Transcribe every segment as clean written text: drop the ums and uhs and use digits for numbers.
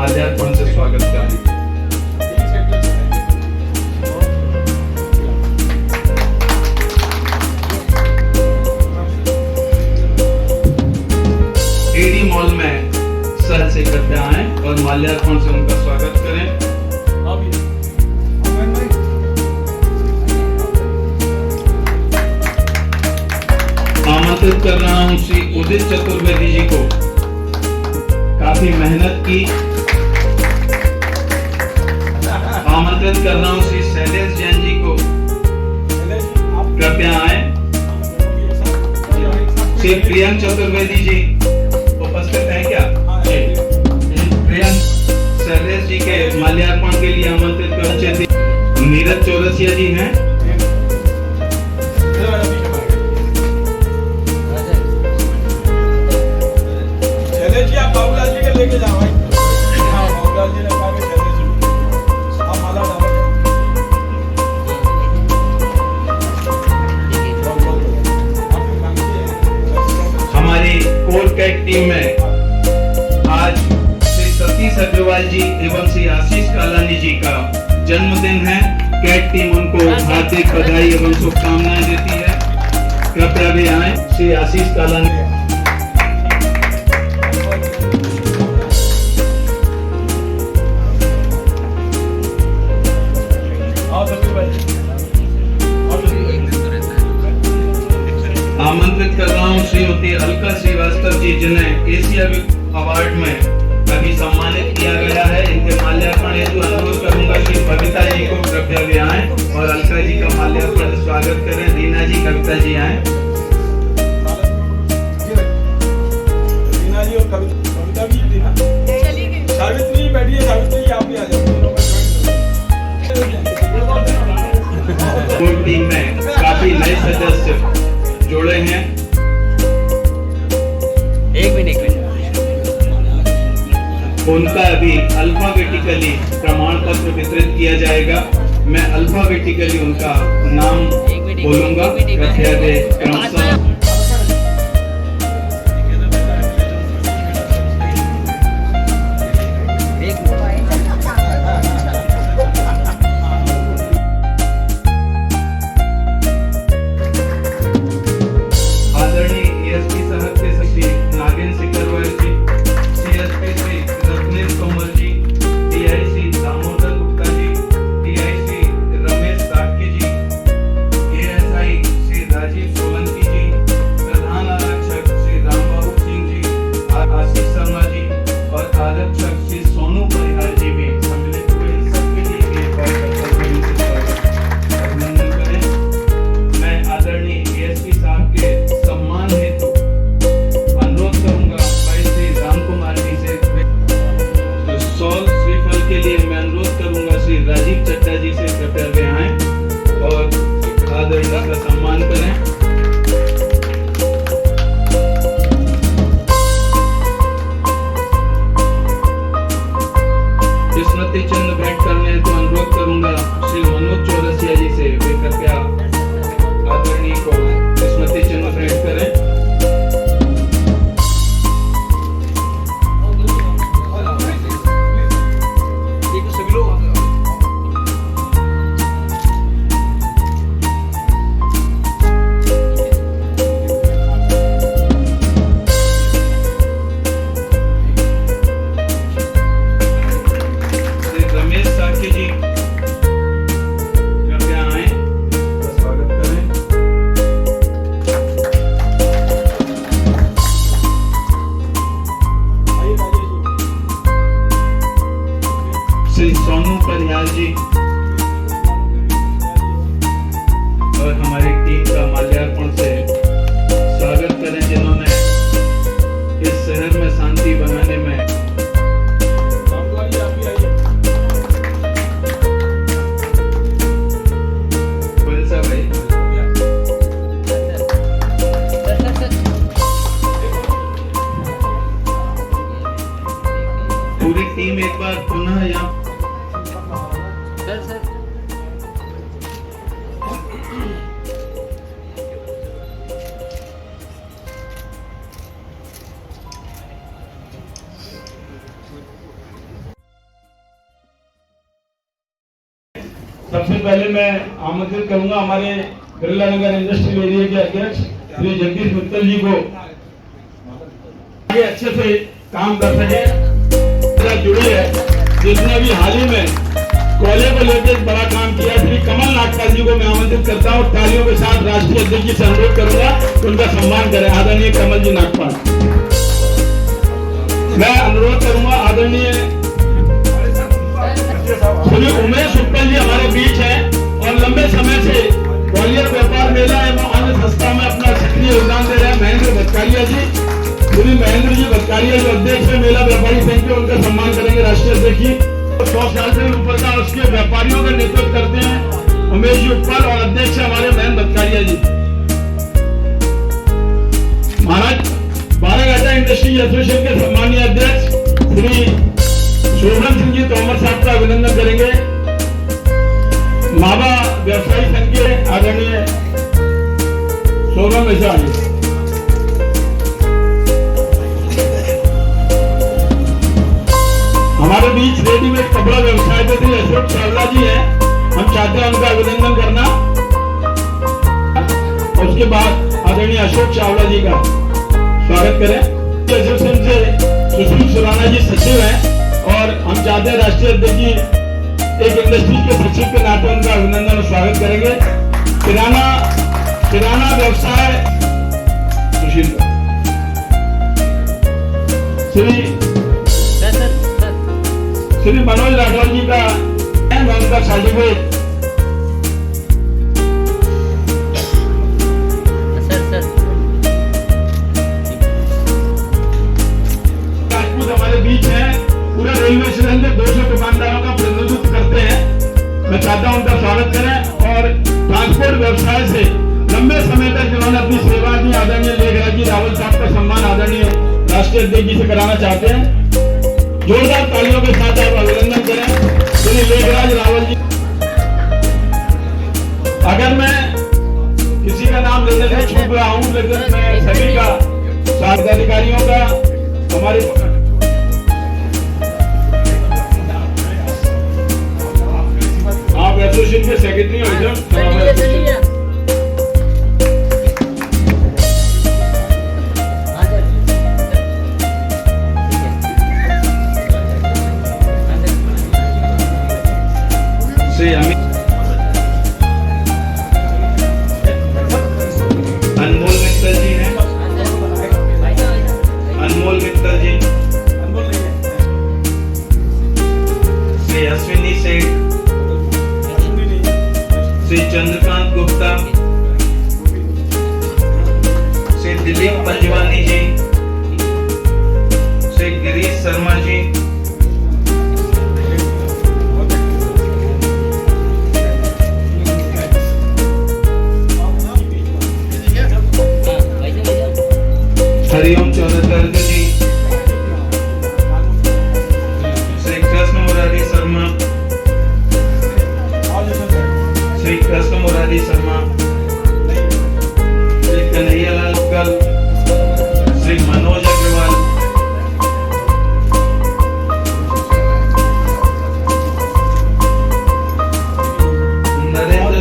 माल्यार्पण से स्वागत करें। एडी मॉल में सर से कृपया आए और माल्यार्पण से उनका स्वागत करें। आमंत्रित कर रहा हूं श्री उदित चतुर्वेदी जी को, काफी मेहनत की। आमंत्रित कर रहा हूं श्री शैलेश जैन जी को, कृपया आए। श्री प्रियंक चतुर्वेदी जी उपस्थित हैं क्या? प्रियंक शैलेश जी के माल्यार्पण के लिए आमंत्रित करना चाहती। नीरज चौरसिया जी हैं। बाबूलाल जी के लेके जाओ भाई। हाँ, बाबूलाल जी ने कहा कि चले चलो। आप माला डालो। हमारी कोर कैट टीम में आज श्री सतीश अग्रवाल जी एवं श्री आशीष कालानी जी का जन्मदिन है। कैट टीम उनको हार्दिक बधाई एवं शुभकामनाएं देती है। कृपया भी आए। श्री आशीष कालानी। आमंत्रित कर रहा हूँ श्रीमती अलका श्रीवास्तव जी, जिन्हें एशिया अवार्ड में अभी सम्मानित किया गया है। इनके माल्यार्पण हेतु अनुरोध करूंगा श्री बबीता जी को, कृपया भी आए और अलका जी का माल्यार्पण स्वागत करें। दीना जी, कविता जी आए। दीना जी और कविता भी दीना। सावित्री बैठिए, सावित्री जी आप भी आ जाओ। टीम में काफी नए सदस्य जोड़े हैं। एक मिनट उनका अभी अल्फाबेटिकली प्रमाण पत्र वितरित किया जाएगा। मैं अल्फाबेटिकली उनका नाम बोलूंगा। कृपया दे क्रमशः। श्री सोनू परिहार जी और हमारी टीम का माल्यार्पण से स्वागत करें, जिन्होंने इस शहर में शांति बनाने में पूरी टीम एक बार पुनः यहाँ सबसे पहले मैं आमंत्रित करूंगा हमारे बिरला नगर इंडस्ट्रियल एरिया के अध्यक्ष श्री जगदीश मित्तल जी को ये अच्छे से काम कर सके जुड़ी है, जिसने भी हाल ही में कोयले को लेकर एक बड़ा काम किया। श्री कमल नागपाल जी को मैं आमंत्रित करता हूँ। तालियों के साथ राष्ट्रीय अध्यक्ष जी से अनुरोध करूंगा कि उनका सम्मान करें। आदरणीय कमल जी नागपाल, मैं अनुरोध करूंगा आदरणीय श्री उमेश उत्पल जी हमारे बीच हैं और लंबे समय से ग्वालियर व्यापार मेला एवं अन्य संस्था में अपना सक्रिय योगदान दे रहे हैं। महेंद्र भटकारिया जी, श्री महेंद्र जी भटकारिया जो अध्यक्ष है मेला व्यापारी संघ के, उनका सम्मान करेंगे राष्ट्रीय अध्यक्ष जी। 100 साल से ऊपर का उसके व्यापारियों का नेतृत्व करते हैं उमेश जी उत्पल और अध्यक्ष हमारे महेंद्र भटकारिया जी। महाराज बाराघाटा इंडस्ट्री एसोसिएशन के सम्मानीय अध्यक्ष श्री शोभन सिंह जी तोमर साहब का अभिनंदन करेंगे। मावा व्यवसायी संघ के आदरणीय शोभन मिश्रा जी। हमारे बीच रेडीमेड कपड़ा व्यवसाय के श्री अशोक चावला जी हैं, हम चाहते हैं उनका अभिनंदन करना। उसके बाद आदरणीय अशोक चावला जी का स्वागत करें। एसोसिएशन से सुशील सुराना जी सचिव हैं और हम चाहते हैं राष्ट्रीय अध्यक्ष जी एक इंडस्ट्री के सचिव के नाते उनका अभिनंदन और स्वागत करेंगे। किराना व्यवसाय सुशील श्री मनोज राठौर जी का मैं उनका सर्टिफिकेट हमारे बीच है। पूरे रेलवे स्टेशन के 200 दुकानदारों का प्रतिनिधित्व करते हैं। मैं चाहता हूं उनका स्वागत करें। और ट्रांसपोर्ट व्यवसाय से लंबे समय तक जिन्होंने अपनी सेवा दी आदरणीय लेखराज जी रावल साहब का सम्मान आदरणीय राष्ट्रीय अध्यक्ष जी से कराना चाहते हैं। जोरदार तालियों के साथ आप अभिनंदन करें श्री लेखराज रावल जी। अगर मैं किसी का नाम लेने से छूट रहा हूं, लेकिन मैं सभी का स्वास्थ्य अधिकारियों का हमारे आप एसोसिएशन के सेक्रेटरी हो श्री अनमोल मित्तल जी हैं। अनमोल मित्तल जी, श्री अश्विनी सेठ, श्री चंद्रकांत गुप्ता, श्री दिलीप पंजवानी जी, श्री गिरीश शर्मा जी, हरिओम चौधरी जी, श्री कृष्ण मुरारी शर्मा, श्री कृष्ण मुरारी शर्मा, श्री कन्हैयालाल कल, श्री मनोज अग्रवाल, नरेंद्र,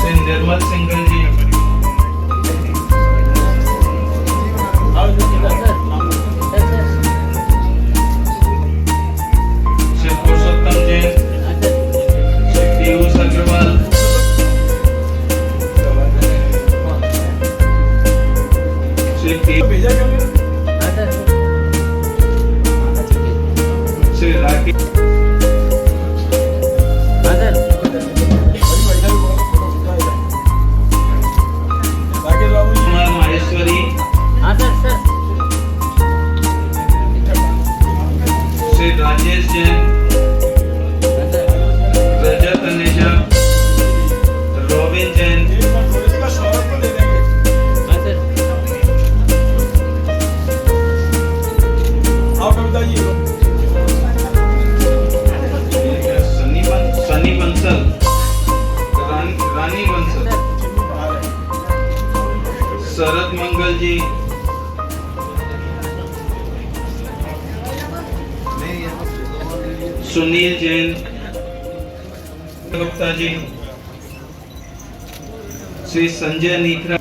श्री निर्मल सिंघल जी, श्री पुरुषोत्तम जैन, श्री पीयूष अग्रवाल, श्री राकेश, कुमार माहेश्वरी, श्री राजेश जैन, रजत अनेजा, रोबिन जैन, सनी बंसल, रानी बंसल, शरद मंगल जी, सुनील जैन गुप्ता जी, श्री संजय नीथरा,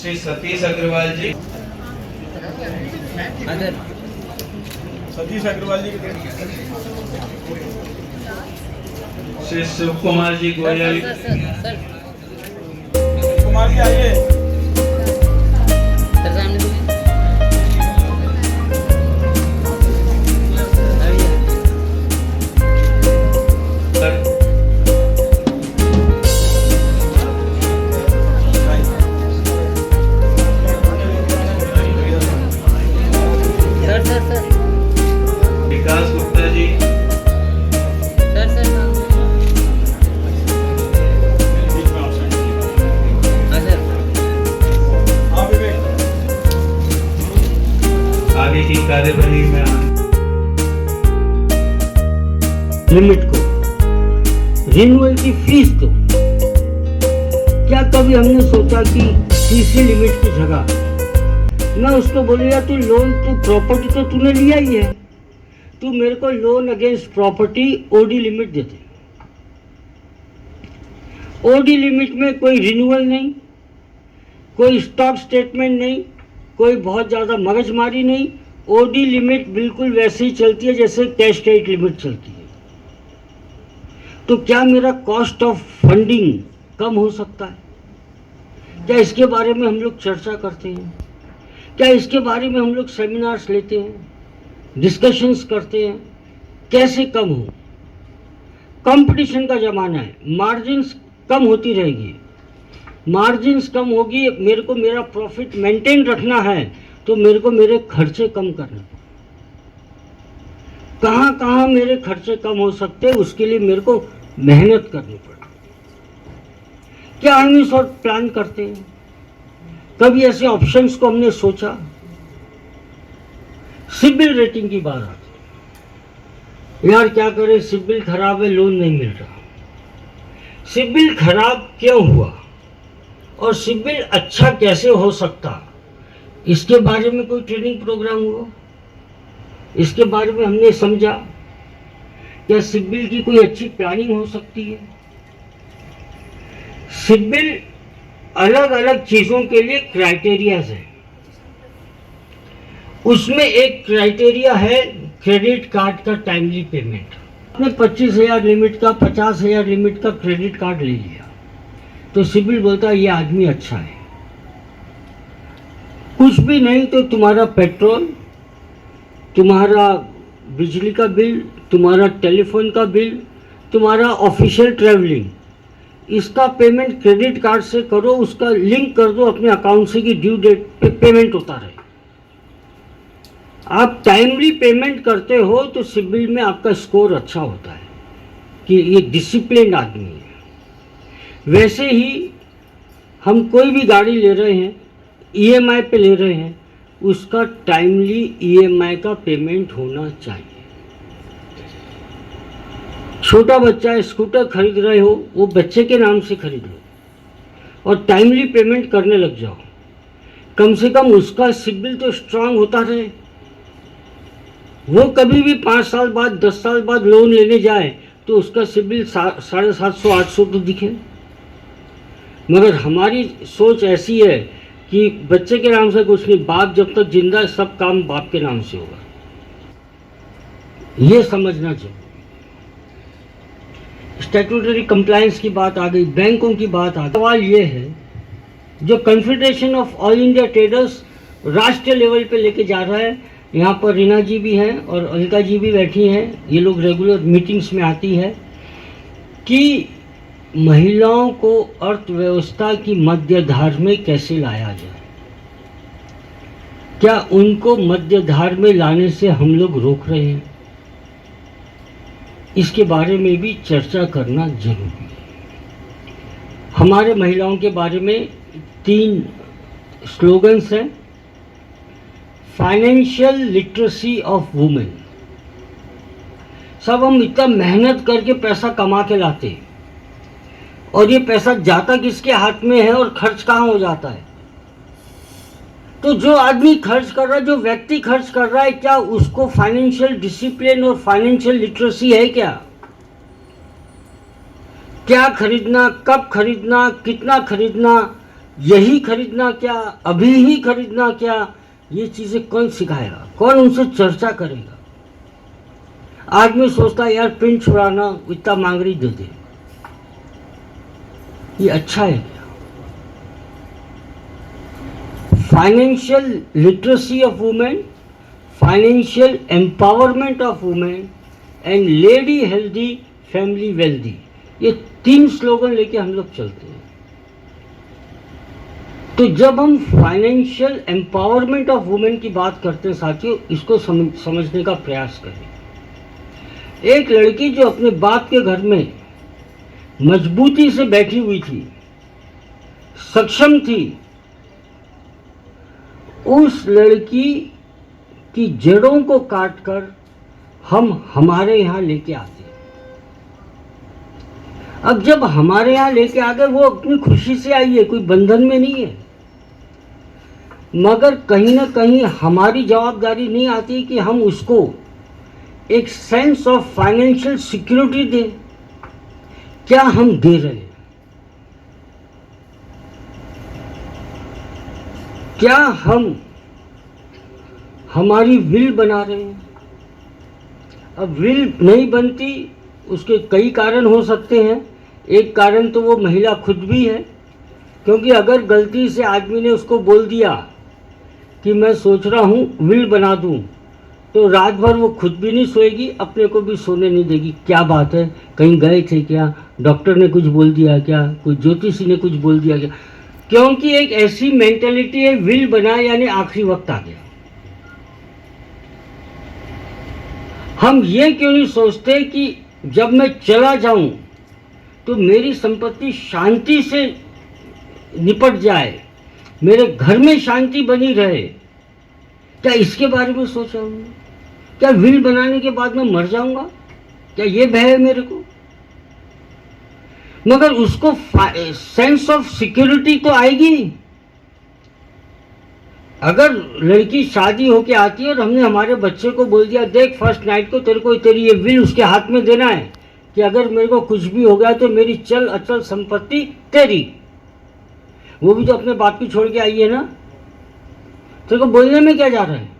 श्री सतीश अग्रवाल जी, सतीश अग्रवाल जी श्री शिव कुमार जी गोयल, कुमार जी आइए। विकास गुप्ता जी, आगे की कार्यवाही में लिमिट को रिन्यूअल की फीस दो। क्या कभी हमने सोचा कि सीसी लिमिट की जगह मैं उसको बोलूँगा तू लोन, तू प्रॉपर्टी तो तूने लिया ही है, तू मेरे को loan against property OD limit दे दे। ओडी लिमिट में कोई रिन्यूअल नहीं, कोई स्टॉक स्टेटमेंट नहीं, कोई बहुत ज़्यादा मगजमारी नहीं। ओडी लिमिट बिल्कुल वैसे ही चलती है जैसे कैश क्रेडिट लिमिट चलती है। तो क्या मेरा कॉस्ट ऑफ फंडिंग कम हो सकता है? क्या इसके बारे में हम लोग चर्चा करते हैं? क्या इसके बारे में हम लोग सेमिनार्स लेते हैं, डिस्कशंस करते हैं? कैसे कम हो? कंपटीशन का ज़माना है, मार्जिन्स कम होती रहेगी। मार्जिन्स कम होगी, मेरे को मेरा प्रॉफिट मेंटेन रखना है तो मेरे को मेरे खर्चे कम करने। कहाँ कहाँ मेरे खर्चे कम हो सकते हैं, उसके लिए मेरे को मेहनत करनी पड़ती। क्या हम इस और प्लान करते हैं? कभी ऐसे ऑप्शंस को हमने सोचा? सिबिल रेटिंग की बात आती है, यार क्या करें, सिबिल खराब है, लोन नहीं मिल रहा। सिबिल खराब क्यों हुआ और सिबिल अच्छा कैसे हो सकता, इसके बारे में कोई ट्रेनिंग प्रोग्राम हुआ? इसके बारे में हमने समझा क्या सिबिल की कोई अच्छी प्लानिंग हो सकती है? सिबिल अलग अलग चीज़ों के लिए क्राइटेरियाज हैं। उसमें एक क्राइटेरिया है क्रेडिट कार्ड का टाइमली पेमेंट। आपने 25,000 लिमिट का, 50,000 लिमिट का क्रेडिट कार्ड ले लिया तो सिबिल बोलता है ये आदमी अच्छा है। कुछ भी नहीं तो तुम्हारा पेट्रोल, तुम्हारा बिजली का बिल, तुम्हारा टेलीफोन का बिल, तुम्हारा ऑफिशियल ट्रैवलिंग, इसका पेमेंट क्रेडिट कार्ड से करो, उसका लिंक कर दो अपने अकाउंट से कि ड्यू डेट पे पेमेंट होता रहे। आप टाइमली पेमेंट करते हो तो सिबिल में आपका स्कोर अच्छा होता है कि ये डिसिप्लिन आदमी है। वैसे ही हम कोई भी गाड़ी ले रहे हैं, ईएमआई पे ले रहे हैं, उसका टाइमली ईएमआई का पेमेंट होना चाहिए। छोटा बच्चा है, स्कूटर खरीद रहे हो, वो बच्चे के नाम से खरीद लो और टाइमली पेमेंट करने लग जाओ। कम से कम उसका सिबिल तो स्ट्रांग होता रहे। वो कभी भी 5 साल बाद, 10 साल बाद लोन लेने जाए तो उसका सिबिल 750-800 तो दिखे। मगर हमारी सोच ऐसी है कि बच्चे के नाम से कुछ नहीं, बाप जब तक जिंदा है सब काम बाप के नाम से होगा, ये समझना चाहिए। स्टैट्यूटरी कंप्लायंस की बात आ गई, बैंकों की बात आ गई। सवाल ये है, जो confederation of all India traders राष्ट्रीय लेवल पे लेके जा रहा है, यहाँ पर रीना जी भी हैं और अलका जी भी बैठी हैं, ये लोग रेगुलर मीटिंग्स में आती है, कि महिलाओं को अर्थव्यवस्था की मध्यधार में कैसे लाया जाए। क्या उनको मध्यधार में लाने से हम लोग रोक रहे हैं? इसके बारे में भी चर्चा करना जरूरी है। हमारे महिलाओं के बारे में 3 स्लोगन्स हैं। Financial literacy of women. सब हम इतना मेहनत करके पैसा कमा के लाते हैं और ये पैसा जाता किसके हाथ में है और खर्च कहाँ हो जाता है? तो जो आदमी खर्च कर रहा है, जो व्यक्ति खर्च कर रहा है, क्या उसको फाइनेंशियल डिसिप्लिन और फाइनेंशियल लिटरेसी है क्या? क्या खरीदना, कब खरीदना, कितना खरीदना, यही खरीदना क्या, अभी ही खरीदना क्या, ये चीजें कौन सिखाएगा, कौन उनसे चर्चा करेगा? आदमी सोचता है यार पिन छुड़ाना, इतना मांगरी दे दे, ये अच्छा है क्या? Financial literacy of women, financial empowerment of women and lady healthy family wealthy, ये 3 स्लोगन लेके हम लोग चलते हैं। तो जब हम फाइनेंशियल एम्पावरमेंट ऑफ वुमेन की बात करते हैं साथियों, इसको समझने का प्रयास करें। एक लड़की जो अपने बाप के घर में मजबूती से बैठी हुई थी, सक्षम थी, उस लड़की की जड़ों को काटकर हम हमारे यहाँ लेके आते हैं। अब जब हमारे यहाँ लेके आ गए, वो अपनी खुशी से आई है, कोई बंधन में नहीं है, मगर कहीं ना कहीं हमारी जवाबदारी नहीं आती कि हम उसको एक सेंस ऑफ फाइनेंशियल सिक्योरिटी दें। क्या हम दे रहे हैं? क्या हम हमारी विल बना रहे हैं? अब विल नहीं बनती, उसके कई कारण हो सकते हैं। एक कारण तो वो महिला खुद भी है, क्योंकि अगर गलती से आदमी ने उसको बोल दिया कि मैं सोच रहा हूँ विल बना दूँ, तो रात भर वो खुद भी नहीं सोएगी, अपने को भी सोने नहीं देगी। क्या बात है, कहीं गए थे क्या, डॉक्टर ने कुछ बोल दिया क्या, कोई ज्योतिषी ने कुछ बोल दिया क्या? क्योंकि एक ऐसी मेंटेलिटी है, विल बना यानी आखिरी वक्त आ गया। हम ये क्यों नहीं सोचते कि जब मैं चला जाऊं तो मेरी संपत्ति शांति से निपट जाए, मेरे घर में शांति बनी रहे? क्या इसके बारे में सोचा हमने? क्या विल बनाने के बाद मैं मर जाऊंगा? क्या ये भय है मेरे को? मगर उसको सेंस ऑफ सिक्योरिटी तो आएगी। अगर लड़की शादी होके आती है और हमने हमारे बच्चे को बोल दिया, देख फर्स्ट नाइट को तेरे को तेरी ये विल उसके हाथ में देना है कि अगर मेरे को कुछ भी हो गया तो मेरी चल अचल संपत्ति तेरी। वो भी तो अपने बाप की छोड़ के आई है ना, तेरे को बोलने में क्या जा रहा है?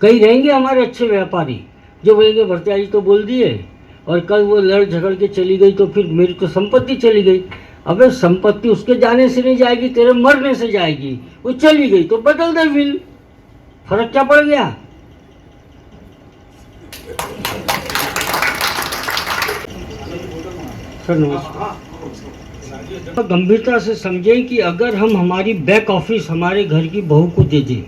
कहीं रहेंगे हमारे अच्छे व्यापारी जो बोलेंगे भरतिया जी तो बोल दिए, और कल वो लड़ झगड़ के चली गई तो फिर मेरी तो संपत्ति चली गई। अबे संपत्ति उसके जाने से नहीं जाएगी, तेरे मरने से जाएगी। वो चली गई तो बदल दे विल, फर्क क्या पड़ गया? सर नमस्कार। गंभीरता से समझें कि अगर हम हमारी बैक ऑफिस हमारे घर की बहू को दे दें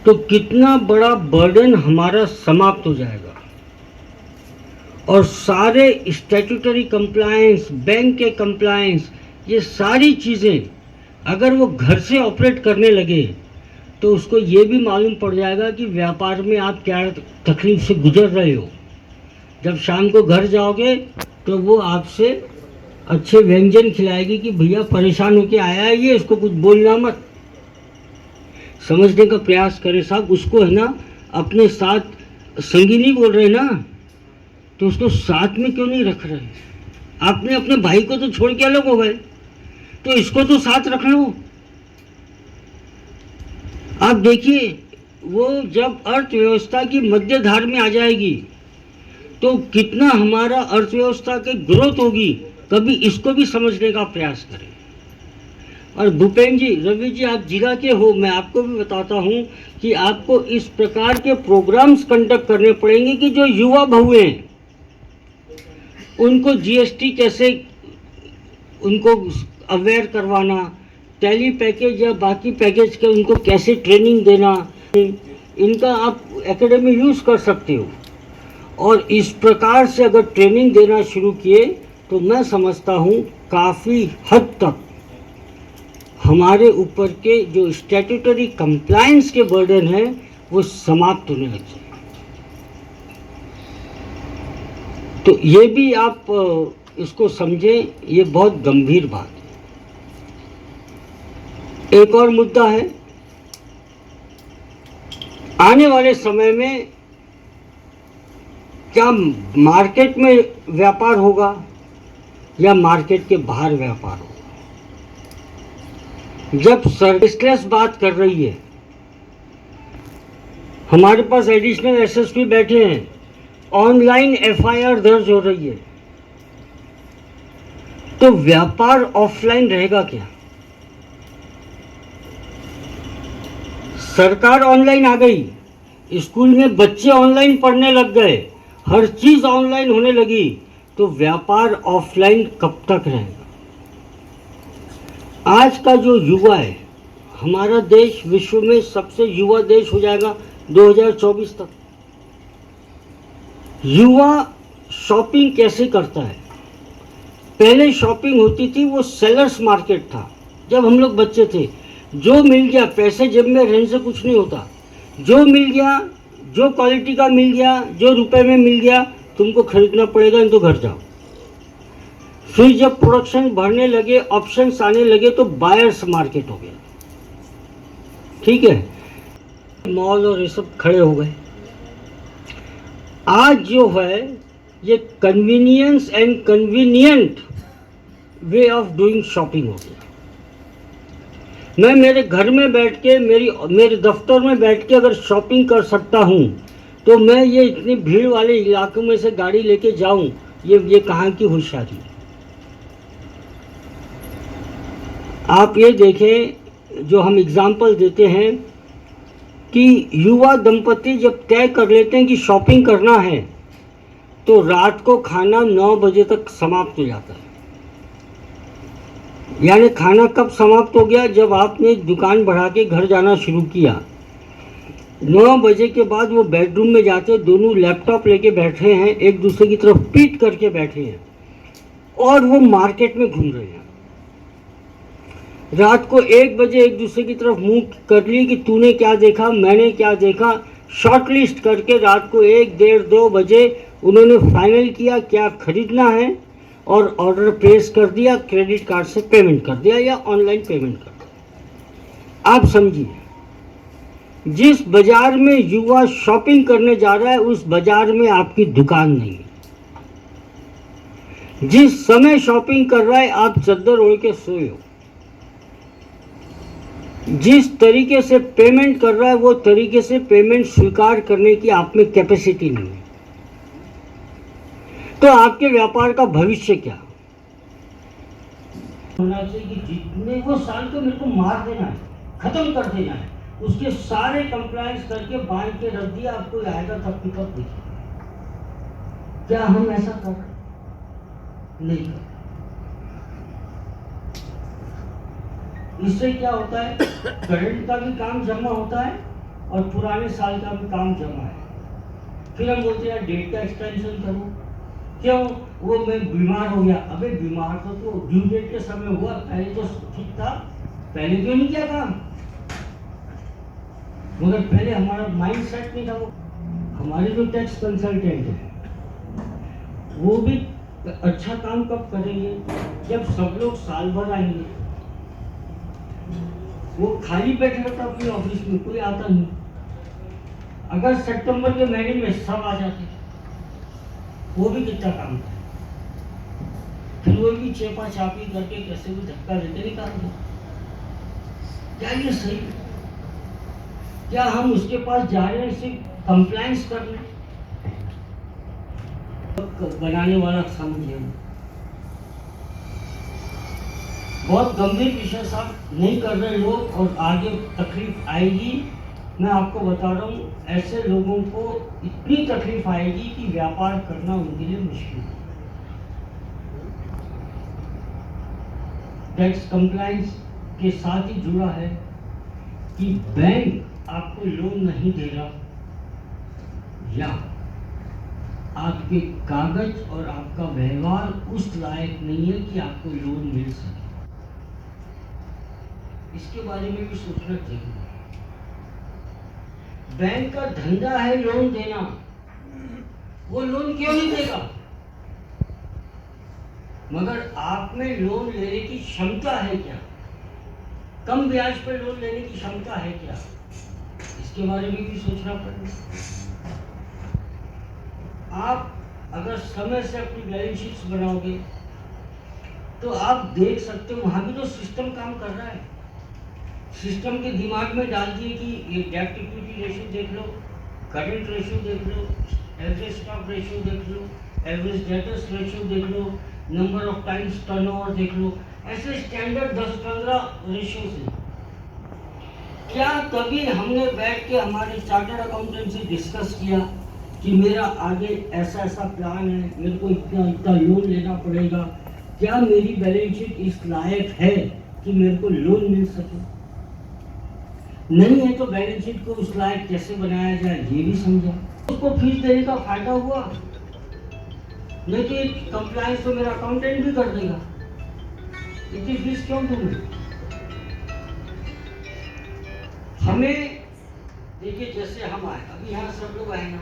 तो कितना बड़ा बर्डन हमारा समाप्त हो जाएगा, और सारे स्टैट्यूटरी कंप्लायंस, बैंक के कंप्लायंस, ये सारी चीज़ें अगर वो घर से ऑपरेट करने लगे तो उसको ये भी मालूम पड़ जाएगा कि व्यापार में आप क्या तकलीफ से गुजर रहे हो। जब शाम को घर जाओगे तो वो आपसे अच्छे व्यंजन खिलाएगी कि भैया परेशान होके आया है ये, इसको कुछ बोलना मत। समझने का प्रयास करें साहब, उसको है ना अपने साथ संगी बोल रहे ना, तो उसको साथ में क्यों नहीं रख रहे? आपने अपने भाई को तो छोड़ के अलग हो गए, तो इसको तो साथ रख लो। आप देखिए, वो जब अर्थव्यवस्था की मध्य धार में आ जाएगी तो कितना हमारा अर्थव्यवस्था की ग्रोथ होगी, कभी इसको भी समझने का प्रयास करें। और भूपेन जी, रवि जी, आप जिला के हो, मैं आपको भी बताता हूँ कि आपको इस प्रकार के प्रोग्राम्स कंडक्ट करने पड़ेंगे कि जो युवा बहुएं हैं उनको जीएसटी कैसे उनको अवेयर करवाना, टैली पैकेज या बाकी पैकेज के उनको कैसे ट्रेनिंग देना, इनका आप एकेडमी यूज़ कर सकते हो। और इस प्रकार से अगर ट्रेनिंग देना शुरू किए तो मैं समझता हूँ काफ़ी हद तक हमारे ऊपर के जो स्टैट्यूटरी कंप्लायंस के बर्डन है वो समाप्त होने लग जाए। तो ये भी आप इसको समझें, ये बहुत गंभीर बात है। एक और मुद्दा है, आने वाले समय में क्या मार्केट में व्यापार होगा या मार्केट के बाहर व्यापार होगा। जब सर्विसलेस बात कर रही है, हमारे पास एडिशनल एसएसपी बैठे हैं, ऑनलाइन एफआईआर दर्ज हो रही है, तो व्यापार ऑफलाइन रहेगा क्या। सरकार ऑनलाइन आ गई, स्कूल में बच्चे ऑनलाइन पढ़ने लग गए, हर चीज ऑनलाइन होने लगी, तो व्यापार ऑफलाइन कब तक रहेगा। आज का जो युवा है, हमारा देश विश्व में सबसे युवा देश हो जाएगा 2024 तक। युवा शॉपिंग कैसे करता है। पहले शॉपिंग होती थी, वो सेलर्स मार्केट था। जब हम लोग बच्चे थे, जो मिल गया, पैसे जेब में रहने से कुछ नहीं होता, जो मिल गया, जो क्वालिटी का मिल गया, जो रुपए में मिल गया, तुमको खरीदना पड़ेगा, नहीं तो घर जाओ। फिर जब प्रोडक्शन बढ़ने लगे, ऑप्शंस आने लगे, तो बायर्स मार्केट हो गया। ठीक है, मॉल और ये सब खड़े हो गए। आज जो है ये convenience and convenient way of doing shopping हो गया। मैं मेरे घर में बैठ के, मेरे दफ्तर में बैठ के अगर शॉपिंग कर सकता हूँ, तो मैं ये इतनी भीड़ वाले इलाकों में से गाड़ी लेके जाऊँ, ये कहाँ की होशियारी है। आप ये देखें, जो हम एग्जाम्पल देते हैं कि युवा दंपति जब तय कर लेते हैं कि शॉपिंग करना है, तो रात को खाना 9 बजे तक समाप्त हो जाता है। यानी खाना कब समाप्त हो गया, जब आपने दुकान बढ़ा के घर जाना शुरू किया। 9 बजे के बाद वो बेडरूम में जाते, दोनों लैपटॉप लेके बैठे हैं, एक दूसरे की तरफ पीट करके बैठे हैं और वो मार्केट में घूम रहे हैं। रात को 1 बजे एक दूसरे की तरफ मुंह कर लिए कि तूने क्या देखा, मैंने क्या देखा, शॉर्ट लिस्ट करके रात को 1, 1:30, 2 बजे उन्होंने फाइनल किया क्या खरीदना है और ऑर्डर प्लेस कर दिया, क्रेडिट कार्ड से पेमेंट कर दिया या ऑनलाइन पेमेंट कर दिया। आप समझिए, जिस बाजार में युवा शॉपिंग करने जा रहा है, उस बाजार में आपकी दुकान नहीं है। जिस समय शॉपिंग कर रहा है, आप चद्दर ओढ़ के सोए हो। जिस तरीके से पेमेंट कर रहा है, वो तरीके से पेमेंट स्वीकार करने की आप में कैपेसिटी नहीं है। तो आपके व्यापार का भविष्य क्या होना चाहिए कि जितने वो साल को मेरे को मार देना है, खत्म कर देना है, उसके सारे कंप्लायंस करके बांध के रख दिया, आपको आएगा तब पिकअप देखिए। क्या हम ऐसा कर नहीं कर। इससे क्या होता है, करंट का भी काम जमा होता है और पुराने साल का भी काम जमा है। फिर हम बोलते हैं डेट का एक्सटेंशन करो, क्यों, वो मैं बीमार हो गया। अबे बीमार तो ड्यू डेट के समय हुआ, पहले तो ठीक था, पहले क्यों नहीं किया काम। मगर पहले हमारा माइंड सेट नहीं था। वो हमारे जो टैक्स कंसल्टेंट है, वो भी अच्छा काम कब करेंगे, जब सब लोग साल भर आएंगे। वो खाली बैठे रहता अपने ऑफिस में, कोई आता नहीं। अगर सितंबर के महीने में सब आ जाते, वो भी कितना काम था। फिर वो भी चेपा चापी करके कैसे भी धक्का देते निकाल दो। क्या ये सही? क्या हम उसके पास जा रहे हैं सिर्फ कंप्लायंस करने? बनाने वाला समझिए, बहुत गंभीर विषय साहब नहीं कर रहे लोग, और आगे तकलीफ आएगी। मैं आपको बता रहा हूँ, ऐसे लोगों को इतनी तकलीफ आएगी कि व्यापार करना उनके लिए मुश्किल है। टैक्स कंप्लायंस के साथ ही जुड़ा है कि बैंक आपको लोन नहीं दे रहा, या आपके कागज और आपका व्यवहार उस लायक नहीं है कि आपको लोन मिल सके। इसके बारे में भी सोचना चाहिए। बैंक का धंधा है लोन देना, वो लोन क्यों नहीं देगा? मगर आप में लोन लेने की क्षमता है क्या? कम ब्याज पर लोन लेने की क्षमता है क्या, इसके बारे में भी सोचना पड़ेगा। आप अगर समय से अपनी बैलेंस शीट्स बनाओगे तो आप देख सकते हो वहां भी तो सिस्टम काम कर रहा है। सिस्टम के दिमाग में डाल दिए कि ये डेब्ट इक्विटी रेशियो देख लो, करंट रेशियो देख लो, एवरेज स्टॉक रेशियो देख लो, एवरेज डेटर्स रेशियो देख लो, नंबर ऑफ टाइम्स टर्नओवर देख लो, ऐसे स्टैंडर्ड 10-15 रेशियो से। क्या कभी हमने बैठ के हमारे चार्टर्ड अकाउंटेंट से डिस्कस किया कि मेरा आगे ऐसा ऐसा प्लान है, मेरे को इतना इतना लोन लेना पड़ेगा, क्या मेरी बैलेंस शीट इस लायक है कि मेरे को लोन मिल सके? नहीं है तो बैलेंस शीट को उस लायक कैसे बनाया जाए ये भी समझा। उसको फीस देने का फायदा हुआ, नहीं तो कंप्लायंस तो मेरा अकाउंटेंट भी कर देगा, इतनी फीस क्यों दूंगा? हमें देखिए, जैसे हम आए, अभी यहाँ सब लोग आए ना,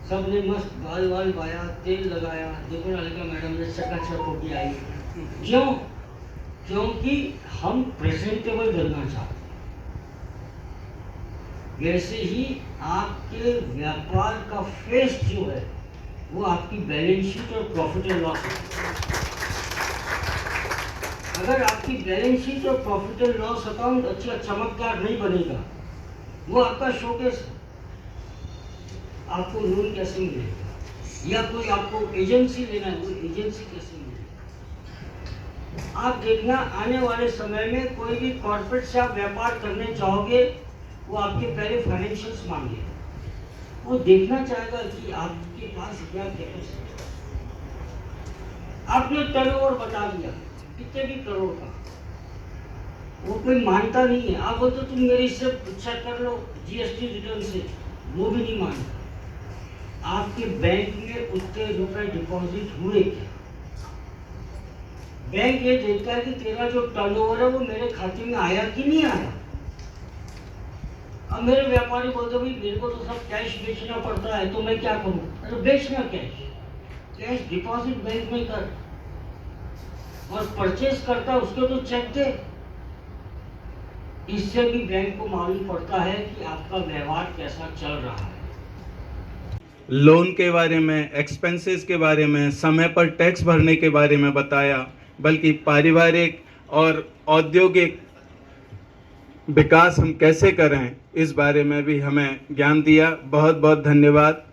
सबने मस्त बाल बाल बाया, तेल लगाया, देखो ना लगा मैडम ने चकाचक होके आई। क्यों? क्योंकि हम प्रेजेंटेबल करना चाहते हैं। वैसे ही आपके व्यापार का फेस जो है वो आपकी बैलेंस शीट और प्रॉफिट एंड लॉस है। अगर आपकी बैलेंस शीट और प्रॉफिट एंड लॉस अकाउंट अच्छा चमकदार नहीं बनेगा, वो आपका शोकेस है, आपको लोन कैसे मिलेगा? या कोई आपको एजेंसी लेना है, वो एजेंसी कैसे मिलेगी? आप देखना आने वाले समय में कोई भी कॉर्पोरेट से आप व्यापार करने चाहोगे, वो आपके पहले फाइनेंशियल्स मांगेगा, वो देखना चाहेगा कि आपके पास क्या कैपेसिटी। आपने टर्नओवर बता दिया कितने भी करोड़ का, वो कोई मानता नहीं है। आप बोलते तुम मेरे से चेक कर लो जीएसटी रिटर्न से, वो भी नहीं मानता। आपके बैंक में उतने रुपए डिपॉजिट हुए क्या? बैंक ये देखता है कि तेरा जो टर्नओवर है वो मेरे खाते में आया कि नहीं आया। अब मेरे व्यापारी बोलते भाई मेरे को तो सब कैश बेचना पड़ता है, तो मैं क्या करूं? अरे बेचना कैश डिपॉजिट बैंक में कर, और परचेज करता उसको तो चेक दे। इससे भी बैंक को मालूम पड़ता है कि आपका व्यवहार कैसा चल रहा है। लोन के बारे में, एक्सपेंसेस के बारे में, समय पर टैक्स भरने के बारे में बताया, बल्कि पारिवारिक और औद्योगिक विकास हम कैसे करें इस बारे में भी हमें ज्ञान दिया। बहुत बहुत धन्यवाद।